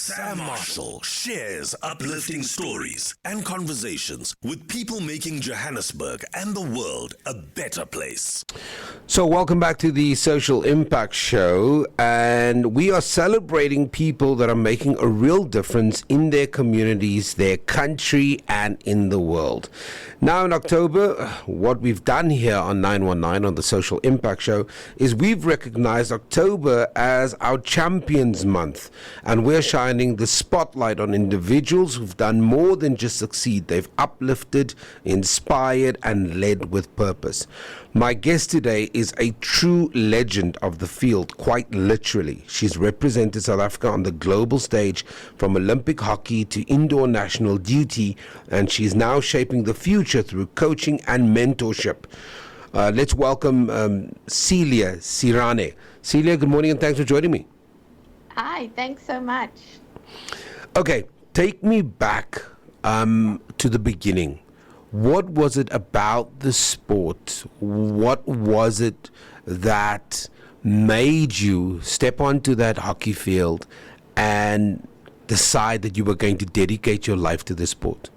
Sam Marshall shares uplifting stories and conversations with people making Johannesburg and the world a better place. So welcome back to the Social Impact Show, and we are celebrating people that are making a real difference in their communities, their country, and in the world. Now in October, what we've done here on 919 on the Social Impact Show is we've recognized October as our Champions Month, and we're shining the spotlight on individuals who've done more than just succeed. They've uplifted, inspired, and led with purpose. My guest today is a true legend of the field, quite literally. She's represented South Africa on the global stage from Olympic hockey to indoor national duty, and she's now shaping the future through coaching and mentorship. Let's welcome Celia Seerane. Celia, good morning and thanks for joining me. Hi, thanks so much. Okay, take me back to the beginning. What was it about the sport? What was it that made you step onto that hockey field and decide that you were going to dedicate your life to this sport?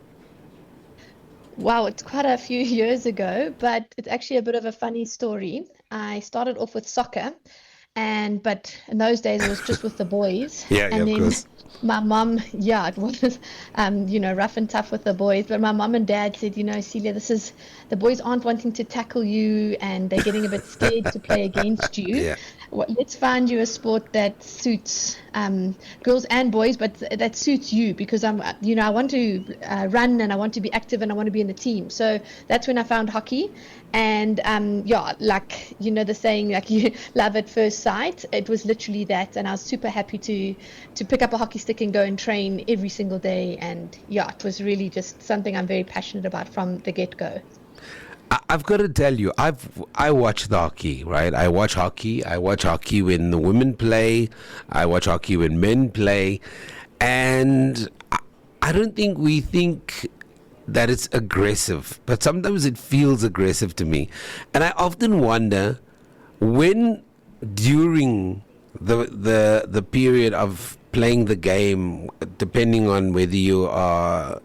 Wow, it's quite a few years ago, but it's actually a bit of a funny story. I started off with soccer, but in those days it was just with the boys. Of course. My mom, it was, rough and tough with the boys. But my mom and dad said, Celia, the boys aren't wanting to tackle you and they're getting a bit scared to play against you. Yeah. Let's find you a sport that suits girls and boys, but that suits you, because I want to run and I want to be active and I want to be in a team. So that's when I found hockey. And the saying, like, you love at first sight, it was literally that. And I was super happy to pick up a hockey stick and go and train every single day. And it was really just something I'm very passionate about from the get-go. I've got to tell you, I watch the hockey, right? I watch hockey when the women play. I watch hockey when men play. And I don't think we think that it's aggressive, but sometimes it feels aggressive to me. And I often wonder when during the period of playing the game, depending on whether you are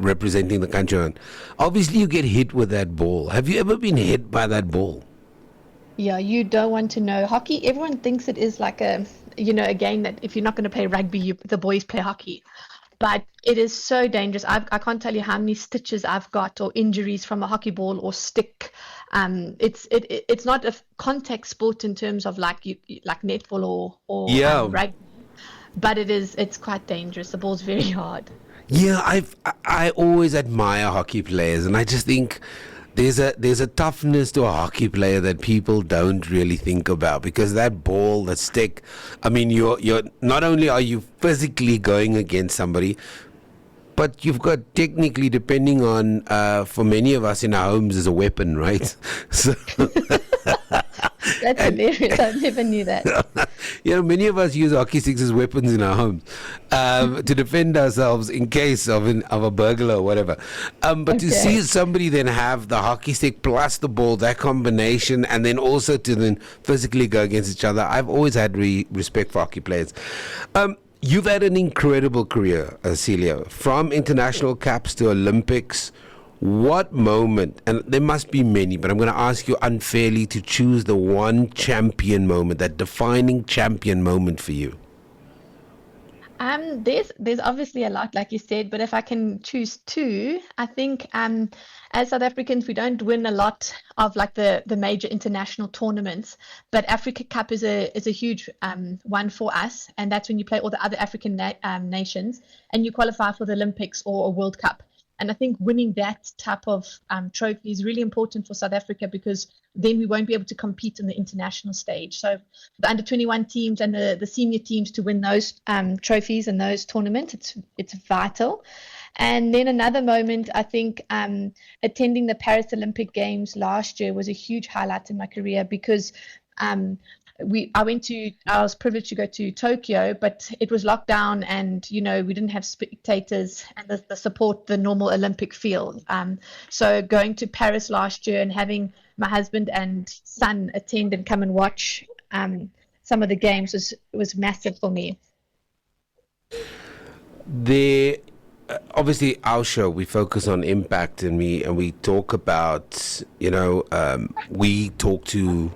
representing the country or not, obviously you get hit with that ball. Have you ever been hit by that ball? Yeah, you don't want to know. Hockey, everyone thinks it is like a game that if you're not going to play rugby, the boys play hockey. But it is so dangerous. I can't tell you how many stitches I've got or injuries from a hockey ball or stick. It's not a contact sport in terms of like netball or rugby, but it's quite dangerous. The ball's very hard. Yeah, I always admire hockey players, and I just think there's a toughness to a hockey player that people don't really think about, because that ball, that stick, I mean, you're not only are you physically going against somebody, but you've got technically, depending on for many of us in our homes, is a weapon, right? So that's hilarious. I never knew that. Many of us use hockey sticks as weapons in our homes to defend ourselves in case of a burglar or whatever. To see somebody then have the hockey stick plus the ball, that combination, and then also to then physically go against each other, I've always had respect for hockey players. You've had an incredible career, Celia, from international caps to Olympics. What moment, and there must be many, but I'm going to ask you unfairly to choose the one champion moment, that defining champion moment for you? There's obviously a lot, like you said, but if I can choose two, I think as South Africans, we don't win a lot of like the major international tournaments, but Africa Cup is a huge one for us, and that's when you play all the other African nations and you qualify for the Olympics or a World Cup. And I think winning that type of trophy is really important for South Africa, because then we won't be able to compete in the international stage. So the under 21 teams and the senior teams to win those trophies and those tournaments, it's vital. And then another moment, I think attending the Paris Olympic Games last year was a huge highlight in my career, because I was privileged to go to Tokyo, but it was locked down, and we didn't have spectators and the support the normal Olympic field. So going to Paris last year and having my husband and son attend and come and watch some of the games was massive for me. There, obviously, our show we focus on impact, and we talk about we talk to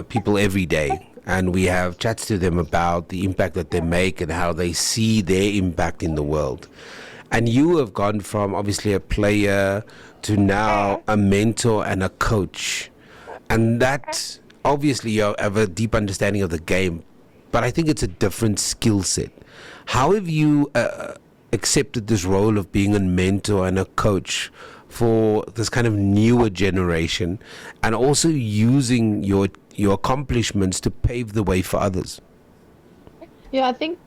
people every day, and we have chats to them about the impact that they make and how they see their impact in the world. And you have gone from obviously a player to now a mentor and a coach, and that obviously you have a deep understanding of the game, but I think it's a different skill set. How have you accepted this role of being a mentor and a coach for this kind of newer generation, and also using your accomplishments to pave the way for others? Yeah, I think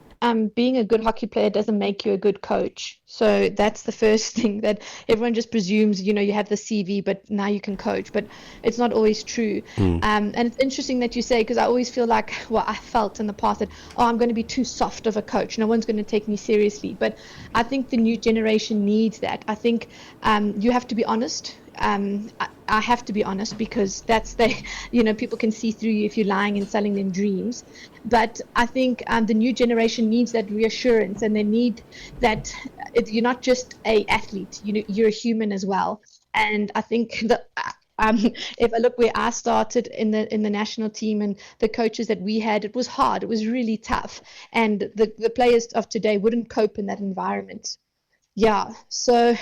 being a good hockey player doesn't make you a good coach. So that's the first thing that everyone just presumes, you have the CV, but now you can coach. But it's not always true. And it's interesting that you say, because I always feel like, well, I felt in the past that, oh, I'm going to be too soft of a coach. No one's going to take me seriously. But I think the new generation needs that. I think you have to be honest. I have to be honest, because that's people can see through you if you're lying and selling them dreams. But I think the new generation needs that reassurance, and they need that you're not just a athlete, you're a human as well. And I think that if I look where I started in the national team and the coaches that we had, it was hard, it was really tough, and the players of today wouldn't cope in that environment. Yeah, so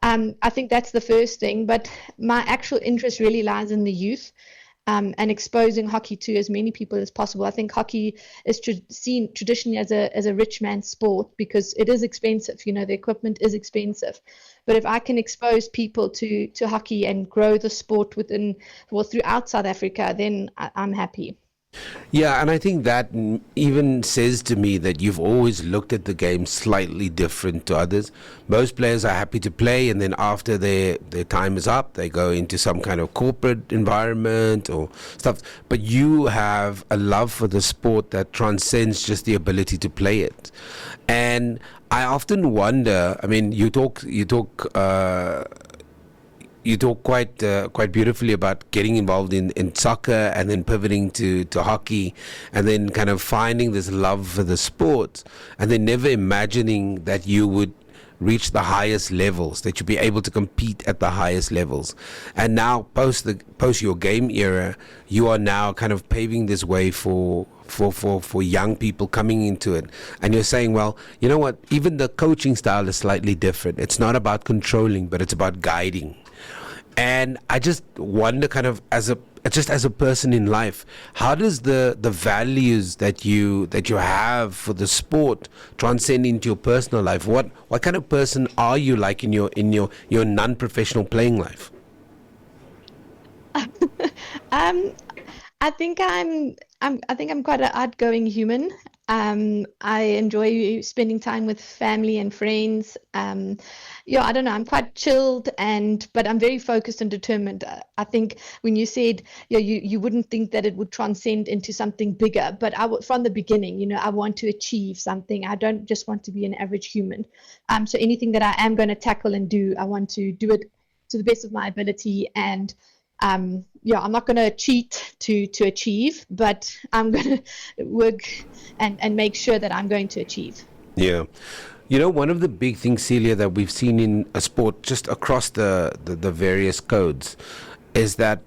I think that's the first thing. But my actual interest really lies in the youth, and exposing hockey to as many people as possible. I think hockey is seen traditionally as a rich man's sport because it is expensive. The equipment is expensive. But if I can expose people to hockey and grow the sport throughout South Africa, then I'm happy. Yeah, and I think that even says to me that you've always looked at the game slightly different to others. Most players are happy to play, and then after their time is up, they go into some kind of corporate environment or stuff. But you have a love for the sport that transcends just the ability to play it. And I often wonder, I mean, you talk quite beautifully about getting involved in soccer and then pivoting to hockey, and then kind of finding this love for the sport, and then never imagining that you would reach the highest levels, that you'd be able to compete at the highest levels. And now post your game era, you are now kind of paving this way for young people coming into it. And you're saying, well, you know what, even the coaching style is slightly different. It's not about controlling, but it's about guiding. And I just wonder, kind of as a person in life, how does the values that you have for the sport transcend into your personal life? What kind of person are you like in your non-professional playing life? I think I'm quite an outgoing human. I enjoy spending time with family and friends. I don't know, I'm quite chilled, but I'm very focused and determined. I think when you said, you wouldn't think that it would transcend into something bigger, but from the beginning, I want to achieve something. I don't just want to be an average human. So anything that I am going to tackle and do, I want to do it to the best of my ability. And I'm not going to cheat to achieve, but I'm going to work and make sure that I'm going to achieve. Yeah. One of the big things, Celia, that we've seen in a sport just across the various codes is that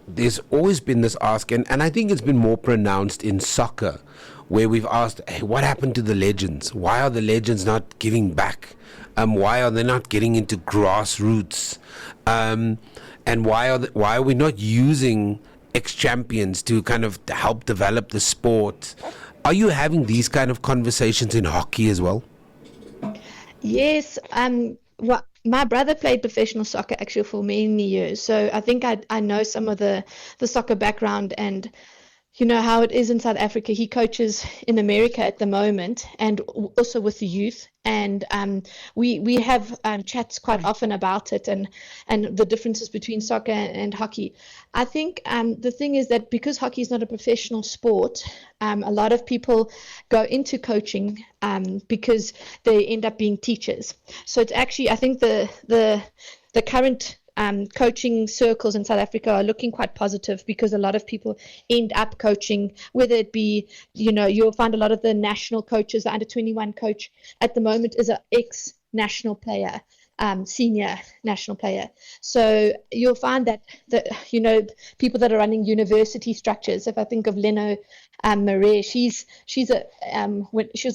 there's always been this ask, and I think it's been more pronounced in soccer, where we've asked, hey, what happened to the legends? Why are the legends not giving back? Why are they not getting into grassroots? And why are we not using ex-champions to kind of help develop the sport? Are you having these kind of conversations in hockey as well? Yes. Well, my brother played professional soccer actually for many years, so I think I know some of the soccer background, and how it is in South Africa. He coaches in America at the moment, and also with the youth. And we have chats quite often about it, and the differences between soccer and hockey. I think the thing is that because hockey is not a professional sport, a lot of people go into coaching because they end up being teachers. So it's actually, I think the current coaching circles in South Africa are looking quite positive, because a lot of people end up coaching, whether it be, you'll find a lot of the national coaches. The under 21 coach at the moment is an ex-national player, senior national player. So you'll find that people that are running university structures. If I think of Leno Marais, she was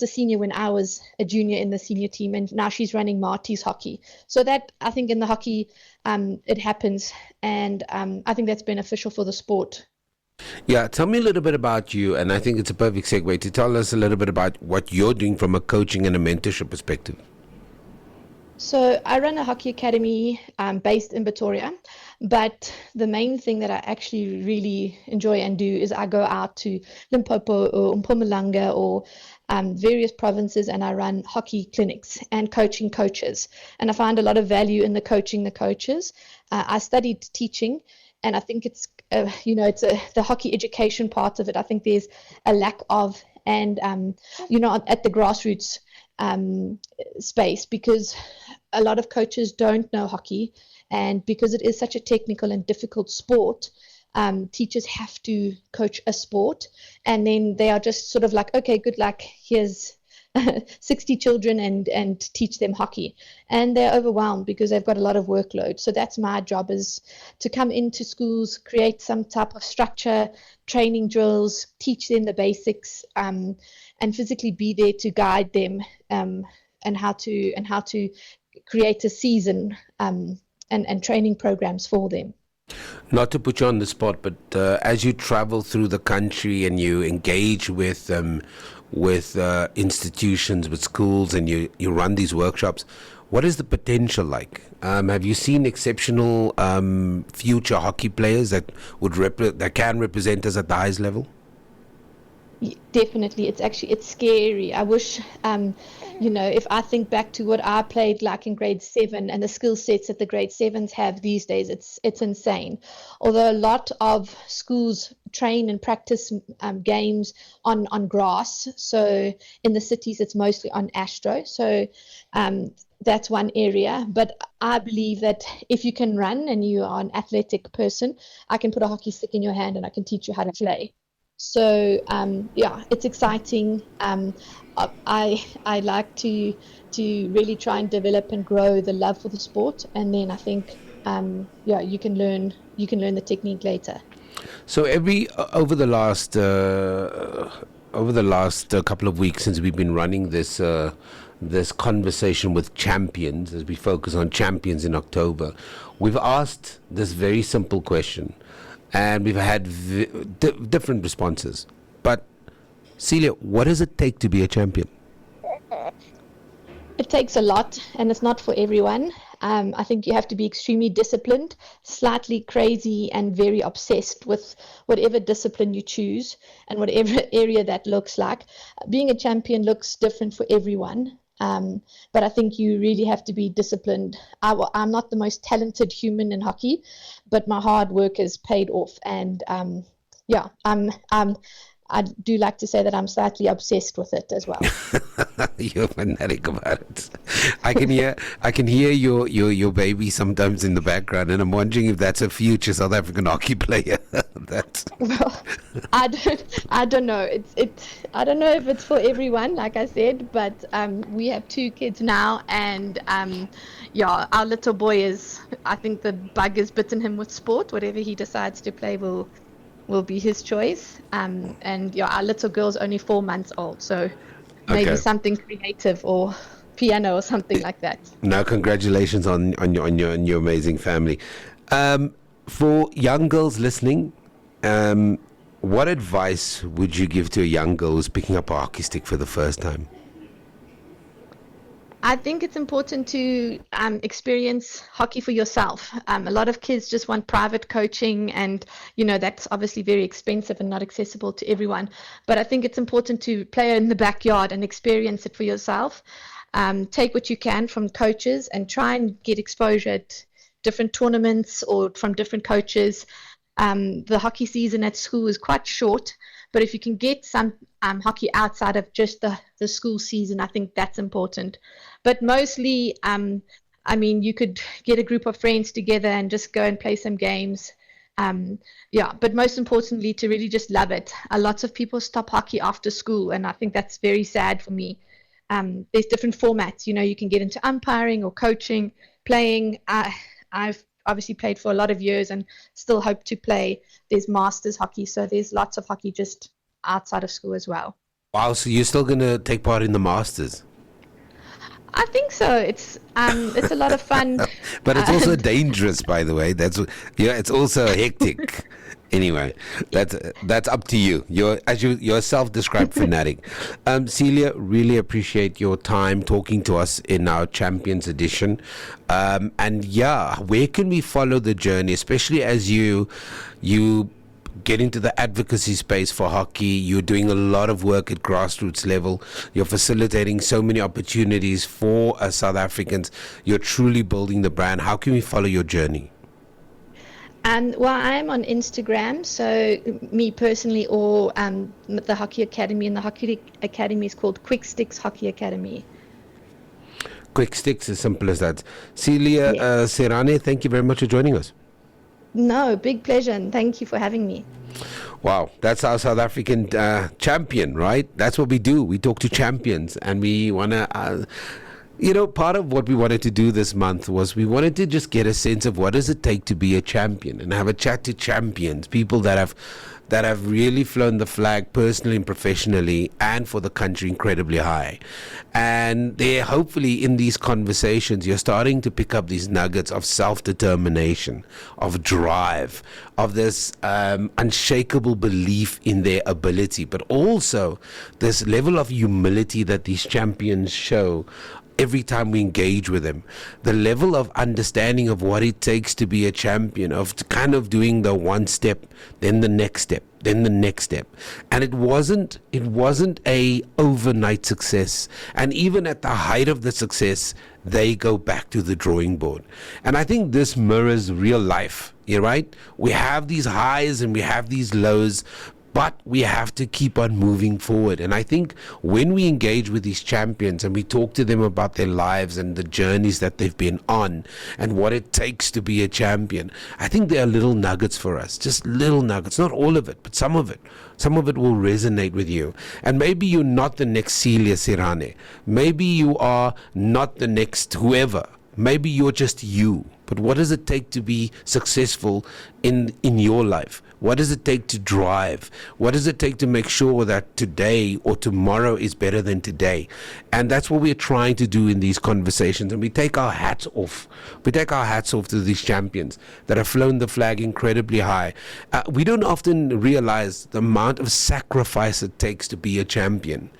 a senior when I was a junior in the senior team, and now she's running Marty's hockey. So that, I think, in the hockey it happens, and I think that's beneficial for the sport. Yeah, tell me a little bit about you, and I think it's a perfect segue to tell us a little bit about what you're doing from a coaching and a mentorship perspective. So I run a hockey academy based in Pretoria, but the main thing that I actually really enjoy and do is I go out to Limpopo or Mpumalanga or various provinces, and I run hockey clinics and coaching coaches. And I find a lot of value in the coaching the coaches. I studied teaching, and I think it's the hockey education part of it. I think there's a lack of, and at the grassroots space, because a lot of coaches don't know hockey, and because it is such a technical and difficult sport, teachers have to coach a sport, and then they are just sort of like, okay, good luck, here's 60 children and teach them hockey, and they're overwhelmed because they've got a lot of workload. So that's my job, is to come into schools, create some type of structure, training drills, teach them the basics, and physically be there to guide them, and how to create a season and training programs for them. Not to put you on the spot, but as you travel through the country and you engage with institutions, with schools, and you run these workshops, what is the potential like? Have you seen exceptional future hockey players that can represent us at the highest level? Definitely. It's scary. I wish, if I think back to what I played like in grade 7 and the skill sets that the grade 7s have these days, it's insane. Although a lot of schools train and practice games on grass. So in the cities, it's mostly on Astro. So that's one area. But I believe that if you can run and you are an athletic person, I can put a hockey stick in your hand and I can teach you how to play. So it's exciting. I like to really try and develop and grow the love for the sport, and then I think you can learn the technique later. So over the last couple of weeks since we've been running this conversation with champions, as we focus on champions in October, we've asked this very simple question. And we've had different responses. But, Celia, what does it take to be a champion? It takes a lot, and it's not for everyone. I think you have to be extremely disciplined, slightly crazy, and very obsessed with whatever discipline you choose and whatever area that looks like. Being a champion looks different for everyone. But I think you really have to be disciplined. I'm not the most talented human in hockey, but my hard work has paid off. And I do like to say that I'm slightly obsessed with it as well. You're fanatic about it. I can hear your baby sometimes in the background, and I'm wondering if that's a future South African hockey player. Well, I don't know. I don't know if it's for everyone, like I said, but we have 2 kids now, and our little boy I think the bug has bitten him with sport. Whatever he decides to play will be his choice. And our little girl's only 4 months old, so maybe something creative or piano or something like that. Now, congratulations on your amazing family. For young girls listening, what advice would you give to a young girl who's picking up a hockey stick for the first time? I think it's important to experience hockey for yourself. A lot of kids just want private coaching, and that's obviously very expensive and not accessible to everyone. But I think it's important to play in the backyard and experience it for yourself. Take what you can from coaches and try and get exposure at different tournaments or from different coaches. The hockey season at school is quite short, but if you can get some hockey outside of just the school season, I think that's important. But mostly, I mean, you could get a group of friends together and just go and play some games. Yeah, but most importantly, to really just love it. Lots of people stop hockey after school, and I think that's very sad for me. There's different formats. You can get into umpiring or coaching, playing. I've obviously played for a lot of years and still hope to play. There's masters hockey, so there's lots of hockey just outside of school as well. Wow, so you're still going to take part in the Masters? I think so. It's a lot of fun. But it's also dangerous, by the way. It's also hectic. Anyway, that's up to you. You're a self-described fanatic. Celia, really appreciate your time talking to us in our Champions Edition. And yeah, where can we follow the journey, especially as you get into the advocacy space for hockey? You're doing a lot of work at grassroots level. You're facilitating so many opportunities for South Africans. You're truly building the brand. How can we follow your journey? Well, I'm on Instagram, so me personally, or the Hockey Academy, and the Hockey Academy is called Quick Sticks Hockey Academy. Quick Sticks, as simple as that. Celia Seerane, thank you very much for joining us. No, big pleasure, and thank you for having me. Wow, that's our South African champion, right? That's what we do. We talk to champions, and we want to... part of what we wanted to do this month was we wanted to just get a sense of what does it take to be a champion, and have a chat to champions, people that have really flown the flag personally and professionally and for the country incredibly high. And there, hopefully in these conversations, you're starting to pick up these nuggets of self-determination, of drive, of this unshakable belief in their ability, but also this level of humility that these champions show every time we engage with them. The level of understanding of what it takes to be a champion, of kind of doing the one step, then the next step, then the next step. And it wasn't a overnight success. And even at the height of the success, they go back to the drawing board. And I think this mirrors real life. You're right. We have these highs and we have these lows, but we have to keep on moving forward. And I think when we engage with these champions and we talk to them about their lives and the journeys that they've been on and what it takes to be a champion, I think there are little nuggets for us, just little nuggets, not all of it, but some of it. Some of it will resonate with you. And maybe you're not the next Celia Seerane. Maybe you are not the next whoever. Maybe you're just you. But what does it take to be successful in your life? What does it take to drive? What does it take to make sure that today or tomorrow is better than today? And that's what we're trying to do in these conversations. And we take our hats off. We take our hats off to these champions that have flown the flag incredibly high. We don't often realize the amount of sacrifice it takes to be a champion.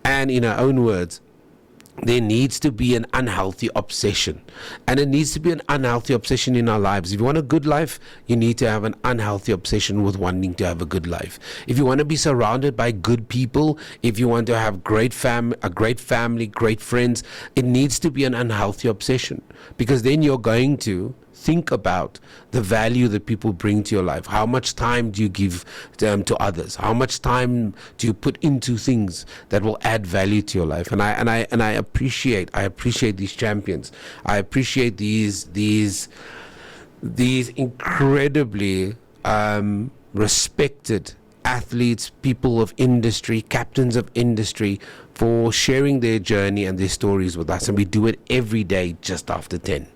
And in our own words, there needs to be an unhealthy obsession, and it needs to be an unhealthy obsession in our lives. If you want a good life, you need to have an unhealthy obsession with wanting to have a good life. If you want to be surrounded by good people, if you want to have a great family, great friends, it needs to be an unhealthy obsession, because then you're going to think about the value that people bring to your life. How much time do you give to others? How much time do you put into things that will add value to your life? And I appreciate these champions. I appreciate these incredibly respected athletes, people of industry, captains of industry, for sharing their journey and their stories with us. And we do it every day just after 10.